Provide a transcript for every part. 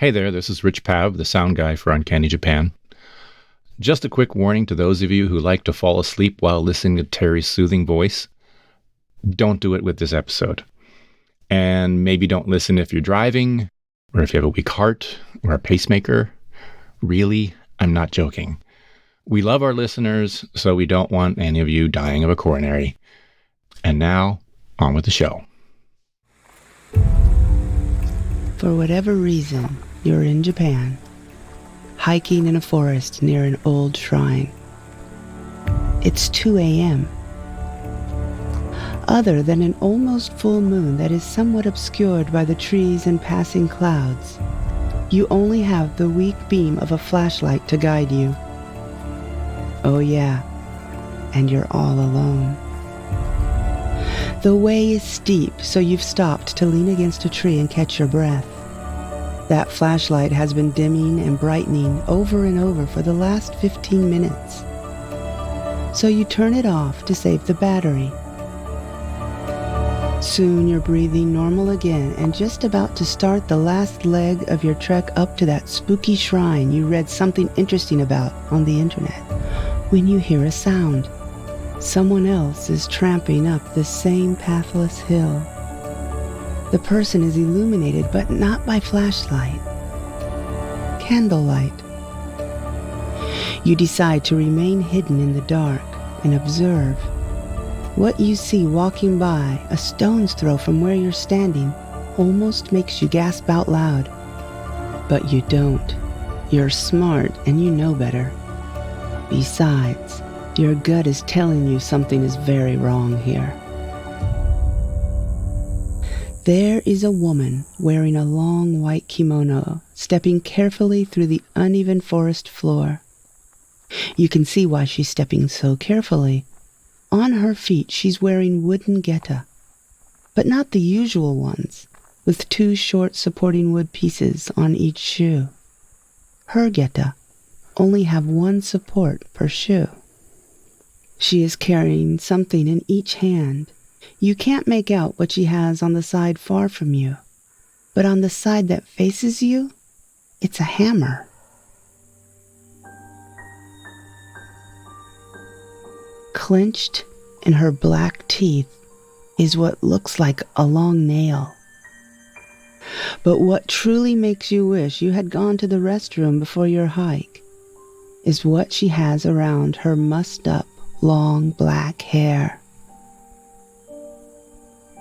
Hey there, this is Rich Pav, the sound guy for Uncanny Japan. Just a quick warning to those of you who like to fall asleep while listening to Terry's soothing voice. Don't do it with this episode. And maybe don't listen if you're driving, or if you have a weak heart, or a pacemaker. Really, I'm not joking. We love our listeners, so we don't want any of you dying of a coronary. And now, on with the show. For whatever reason, you're in Japan, hiking in a forest near an old shrine. It's 2 a.m. Other than an almost full moon that is somewhat obscured by the trees and passing clouds, you only have the weak beam of a flashlight to guide you. Oh yeah, and you're all alone. The way is steep, so you've stopped to lean against a tree and catch your breath. That flashlight has been dimming and brightening over and over for the last 15 minutes. So you turn it off to save the battery. Soon you're breathing normal again and just about to start the last leg of your trek up to that spooky shrine you read something interesting about on the internet, when you hear a sound. Someone else is tramping up the same pathless hill. The person is illuminated, but not by flashlight. Candlelight. You decide to remain hidden in the dark and observe. What you see walking by, a stone's throw from where you're standing, almost makes you gasp out loud. But you don't. You're smart and you know better. Besides, your gut is telling you something is very wrong here. There is a woman wearing a long white kimono, stepping carefully through the uneven forest floor. You can see why she's stepping so carefully. On her feet, she's wearing wooden geta, but not the usual ones, with 2 short supporting wood pieces on each shoe. Her geta only have 1 support per shoe. She is carrying something in each hand. You can't make out what she has on the side far from you, but on the side that faces you, it's a hammer. Clenched in her black teeth is what looks like a long nail. But what truly makes you wish you had gone to the restroom before your hike is what she has around her mussed-up, long black hair.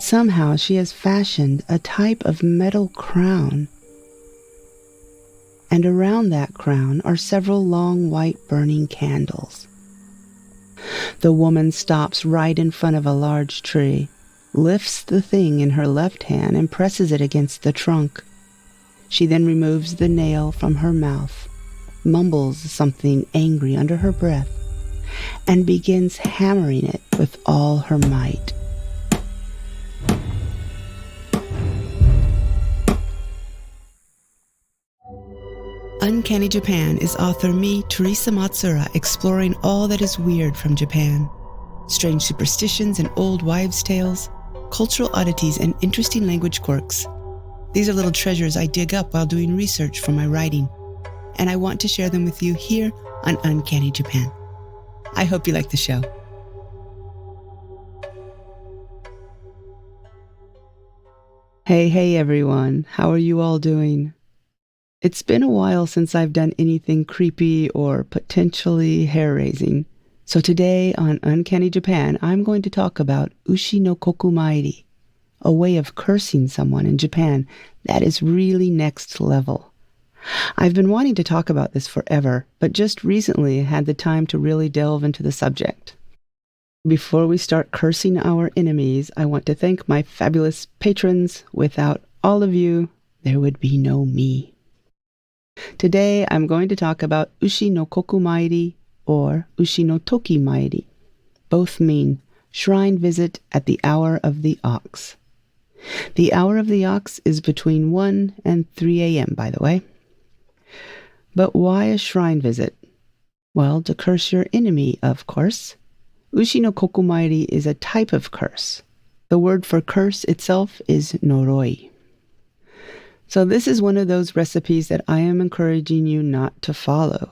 Somehow she has fashioned a type of metal crown, and around that crown are several long white burning candles. The woman stops right in front of a large tree, lifts the thing in her left hand and presses it against the trunk. She then removes the nail from her mouth, mumbles something angry under her breath, and begins hammering it with all her might. Uncanny Japan is author me, Teresa Matsura, exploring all that is weird from Japan. Strange superstitions and old wives' tales, cultural oddities and interesting language quirks. These are little treasures I dig up while doing research for my writing, and I want to share them with you here on Uncanny Japan. I hope you like the show. Hey everyone, how are you all doing? It's been a while since I've done anything creepy or potentially hair-raising. So today on Uncanny Japan, I'm going to talk about Ushi no Kokumairi, a way of cursing someone in Japan that is really next level. I've been wanting to talk about this forever, but just recently had the time to really delve into the subject. Before we start cursing our enemies, I want to thank my fabulous patrons. Without all of you, there would be no me. Today, I'm going to talk about Ushi no Kokumairi or Ushi no Toki Mairi. Both mean shrine visit at the hour of the ox. The hour of the ox is between 1 and 3 a.m., by the way. But why a shrine visit? Well, to curse your enemy, of course. Ushi no Kokumairi is a type of curse. The word for curse itself is noroi. So this is one of those recipes that I am encouraging you not to follow.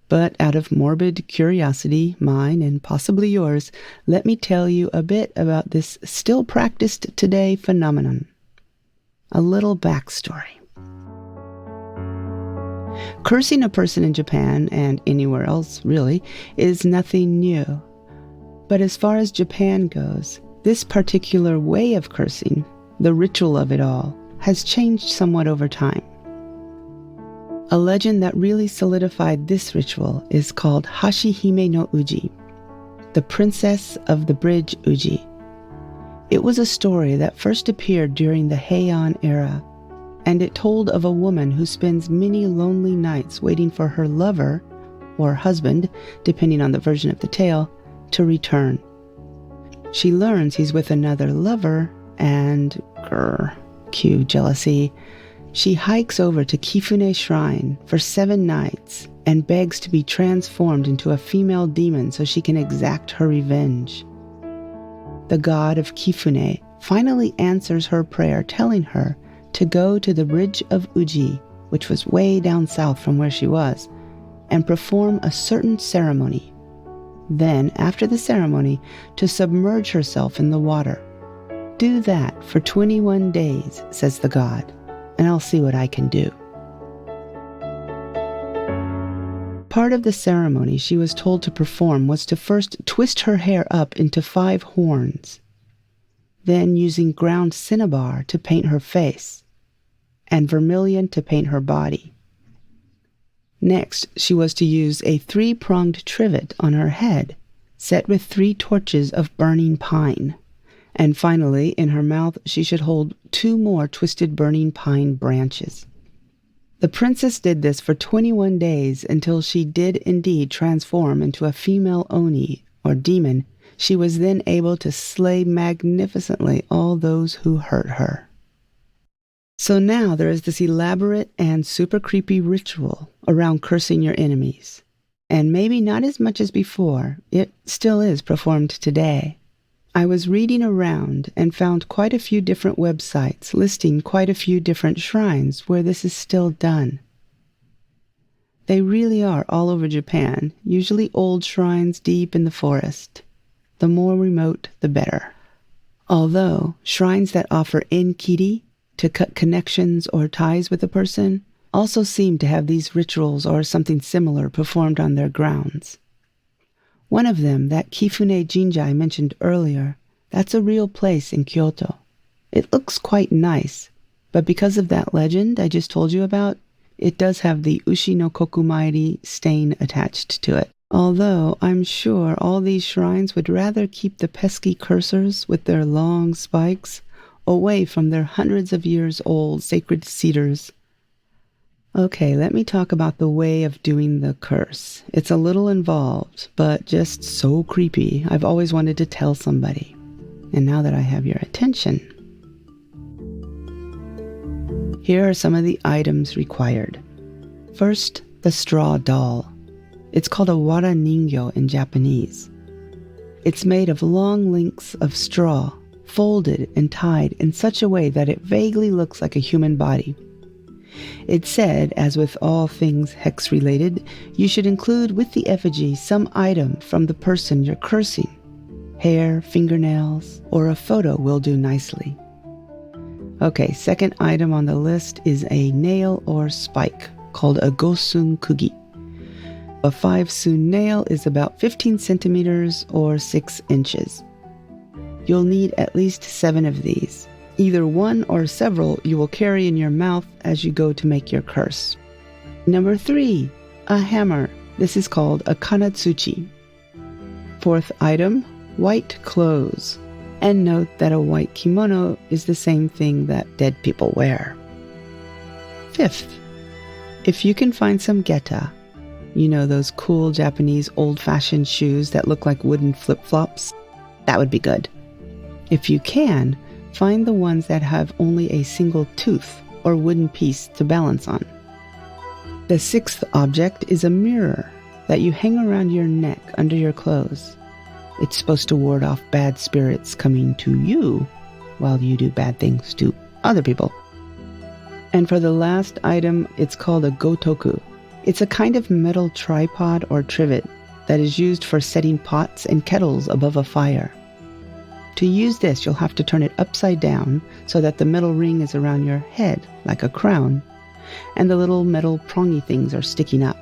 But out of morbid curiosity, mine and possibly yours, let me tell you a bit about this still practiced today phenomenon. A little backstory. Cursing a person in Japan, and anywhere else really, is nothing new. But as far as Japan goes, this particular way of cursing, the ritual of it all, has changed somewhat over time. A legend that really solidified this ritual is called Hashi Hime no Uji, the Princess of the Bridge Uji. It was a story that first appeared during the Heian era, and it told of a woman who spends many lonely nights waiting for her lover, or husband, depending on the version of the tale, to return. She learns he's with another lover, and, cue jealousy, she hikes over to Kifune Shrine for 7 nights and begs to be transformed into a female demon so she can exact her revenge. The god of Kifune finally answers her prayer, telling her to go to the Bridge of Uji, which was way down south from where she was, and perform a certain ceremony. Then, after the ceremony, to submerge herself in the water. Do that for 21 days, says the god, and I'll see what I can do. Part of the ceremony she was told to perform was to first twist her hair up into 5 horns, then using ground cinnabar to paint her face, and vermilion to paint her body. Next, she was to use a 3-pronged trivet on her head, set with 3 torches of burning pine. And finally, in her mouth, she should hold 2 more twisted burning pine branches. The princess did this for 21 days until she did indeed transform into a female oni, or demon. She was then able to slay magnificently all those who hurt her. So now there is this elaborate and super creepy ritual around cursing your enemies. And maybe not as much as before, it still is performed today. I was reading around and found quite a few different websites listing quite a few different shrines where this is still done. They really are all over Japan, usually old shrines deep in the forest. The more remote, the better. Although, shrines that offer enkiri, to cut connections or ties with a person, also seem to have these rituals or something similar performed on their grounds. One of them, that Kifune Jinja I mentioned earlier, that's a real place in Kyoto. It looks quite nice, but because of that legend I just told you about, it does have the Ushi no Kokumairi stain attached to it. Although I'm sure all these shrines would rather keep the pesky cursors with their long spikes away from their hundreds of years old sacred cedars. Okay, let me talk about the way of doing the curse. It's a little involved, but just so creepy. I've always wanted to tell somebody. And now that I have your attention, here are some of the items required. First, the straw doll. It's called a wara ningyo in Japanese. It's made of long links of straw, folded and tied in such a way that it vaguely looks like a human body. It's said, as with all things hex-related, you should include with the effigy some item from the person you're cursing. Hair, fingernails, or a photo will do nicely. Okay, second item on the list is a nail or spike called a gosun kugi. A 5-sun nail is about 15 centimeters or 6 inches. You'll need at least 7 of these. Either one or several you will carry in your mouth as you go to make your curse. Number 3, a hammer. This is called a kanatsuchi. Fourth item, white clothes. And note that a white kimono is the same thing that dead people wear. Fifth, if you can find some geta, you know those cool Japanese old-fashioned shoes that look like wooden flip-flops, that would be good. If you can, find the ones that have only a single tooth or wooden piece to balance on. The 6th object is a mirror that you hang around your neck under your clothes. It's supposed to ward off bad spirits coming to you while you do bad things to other people. And for the last item, it's called a gotoku. It's a kind of metal tripod or trivet that is used for setting pots and kettles above a fire. To use this, you'll have to turn it upside down so that the metal ring is around your head like a crown, and the little metal prongy things are sticking up.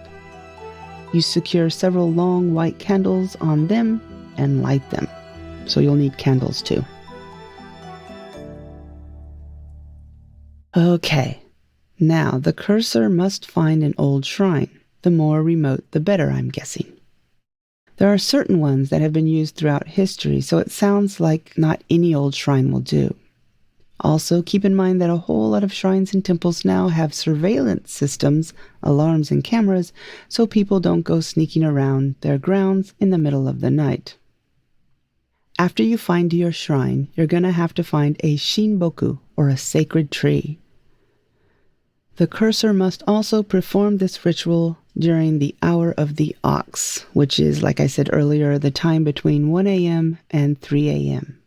You secure several long white candles on them and light them, so you'll need candles too. Okay, now the cursor must find an old shrine. The more remote, the better, I'm guessing. There are certain ones that have been used throughout history, so it sounds like not any old shrine will do. Also, keep in mind that a whole lot of shrines and temples now have surveillance systems, alarms, and cameras, so people don't go sneaking around their grounds in the middle of the night. After you find your shrine, you're going to have to find a shinboku, or a sacred tree. The cursor must also perform this ritual during the hour of the ox, which is, like I said earlier, the time between 1 a.m. and 3 a.m.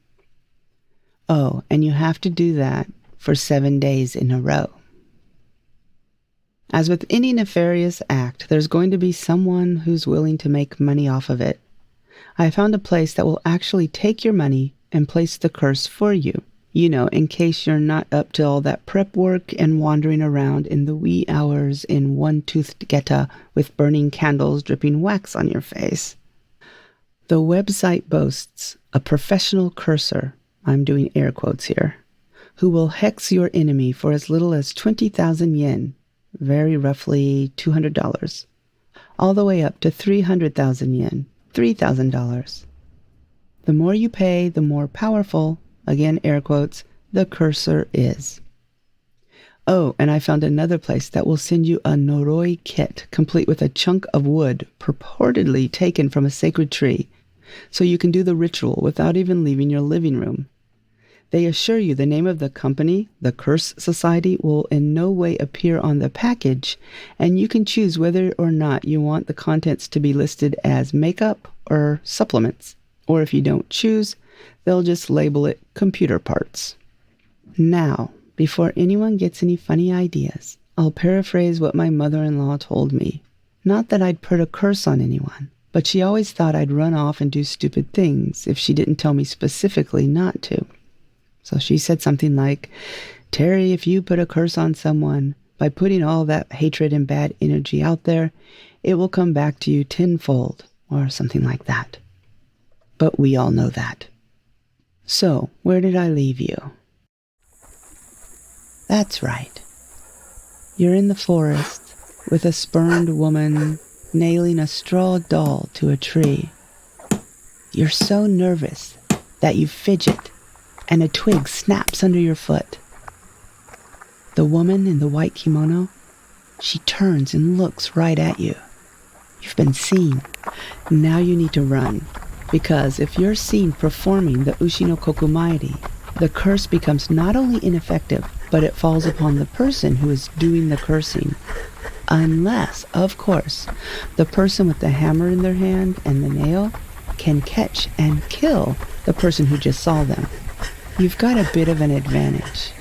Oh, and you have to do that for 7 days in a row. As with any nefarious act, there's going to be someone who's willing to make money off of it. I found a place that will actually take your money and place the curse for you. You know, in case you're not up to all that prep work and wandering around in the wee hours in one-toothed geta with burning candles dripping wax on your face. The website boasts a professional cursor, I'm doing air quotes here, who will hex your enemy for as little as 20,000 yen, very roughly $200, all the way up to 300,000 yen, $3,000. The more you pay, the more powerful, again air quotes, the cursor is. Oh, and I found another place that will send you a noroi kit, complete with a chunk of wood purportedly taken from a sacred tree, so you can do the ritual without even leaving your living room. They assure you the name of the company, the Curse Society, will in no way appear on the package, and you can choose whether or not you want the contents to be listed as makeup or supplements. Or if you don't choose, they'll just label it computer parts. Now, before anyone gets any funny ideas, I'll paraphrase what my mother-in-law told me. Not that I'd put a curse on anyone, but she always thought I'd run off and do stupid things if she didn't tell me specifically not to. So she said something like, "Terry, if you put a curse on someone, by putting all that hatred and bad energy out there, it will come back to you tenfold," or something like that. But we all know that. So, where did I leave you? That's right. You're in the forest with a spurned woman nailing a straw doll to a tree. You're so nervous that you fidget and a twig snaps under your foot. The woman in the white kimono, she turns and looks right at you. You've been seen. Now you need to run. Because if you're seen performing the Ushi no Kokumairi, the curse becomes not only ineffective, but it falls upon the person who is doing the cursing. Unless, of course, the person with the hammer in their hand and the nail can catch and kill the person who just saw them. You've got a bit of an advantage.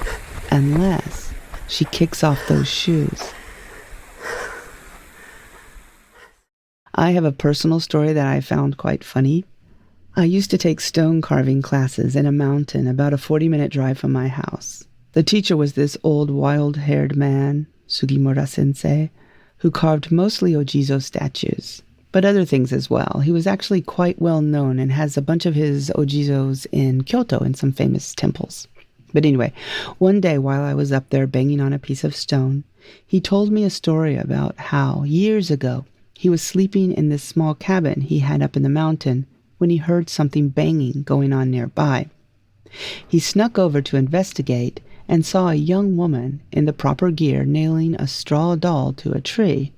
Unless she kicks off those shoes. I have a personal story that I found quite funny. I used to take stone carving classes in a mountain about a 40-minute drive from my house. The teacher was this old wild-haired man, Sugimura-sensei, who carved mostly Ojizo statues, but other things as well. He was actually quite well known and has a bunch of his Ojizos in Kyoto in some famous temples. But anyway, one day while I was up there banging on a piece of stone, he told me a story about how, years ago, he was sleeping in this small cabin he had up in the mountain when he heard something banging going on nearby. He snuck over to investigate and saw a young woman in the proper gear nailing a straw doll to a tree.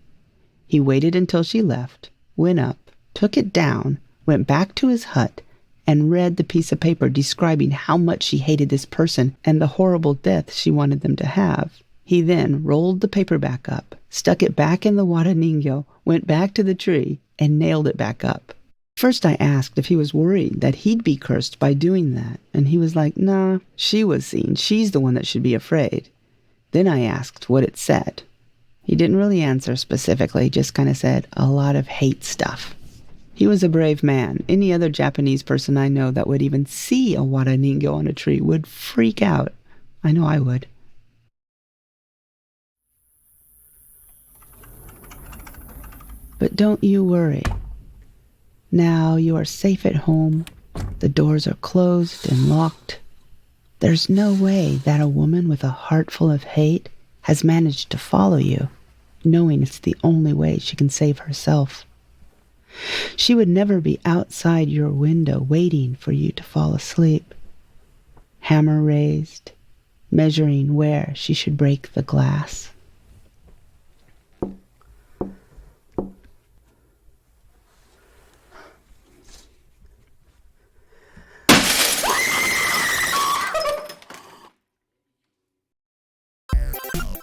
He waited until she left, went up, took it down, went back to his hut, and read the piece of paper describing how much she hated this person and the horrible death she wanted them to have. He then rolled the paper back up, stuck it back in the wara ningyo, went back to the tree, and nailed it back up. First I asked if he was worried that he'd be cursed by doing that, and he was like, "Nah, she was seen. She's the one that should be afraid." Then I asked what it said. He didn't really answer specifically, just kind of said a lot of hate stuff. He was a brave man. Any other Japanese person I know that would even see a waraningo on a tree would freak out. I know I would. But don't you worry. Now you are safe at home. The doors are closed and locked. There's no way that a woman with a heart full of hate has managed to follow you, knowing it's the only way she can save herself. She would never be outside your window waiting for you to fall asleep. Hammer raised, measuring where she should break the glass.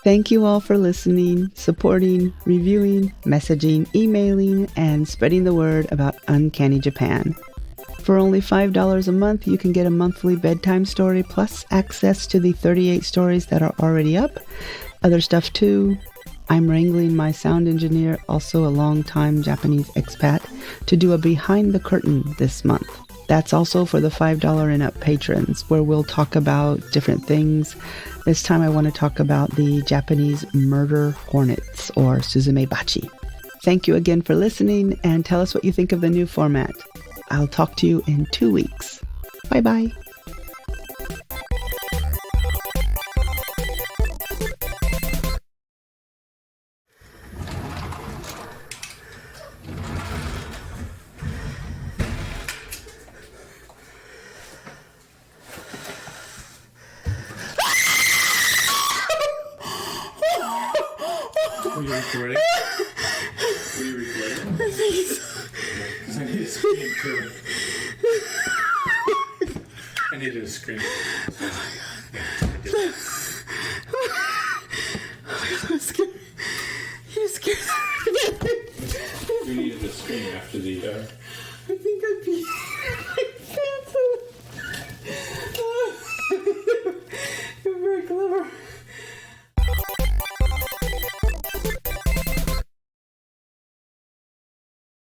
Thank you all for listening, supporting, reviewing, messaging, emailing, and spreading the word about Uncanny Japan. For only $5 a month, you can get a monthly bedtime story plus access to the 38 stories that are already up. Other stuff too. I'm wrangling my sound engineer, also a long-time Japanese expat, to do a behind the curtain this month. That's also for the $5 and up patrons, where we'll talk about different things. This time I want to talk about the Japanese murder hornets, or suzumebachi. Thank you again for listening, and tell us what you think of the new format. I'll talk to you in 2 weeks. Bye-bye. Were you recording? Were you recording? I think so. Because I need to scream too. I needed to scream. Oh my god, I'm scared. You scared me. You needed to scream after the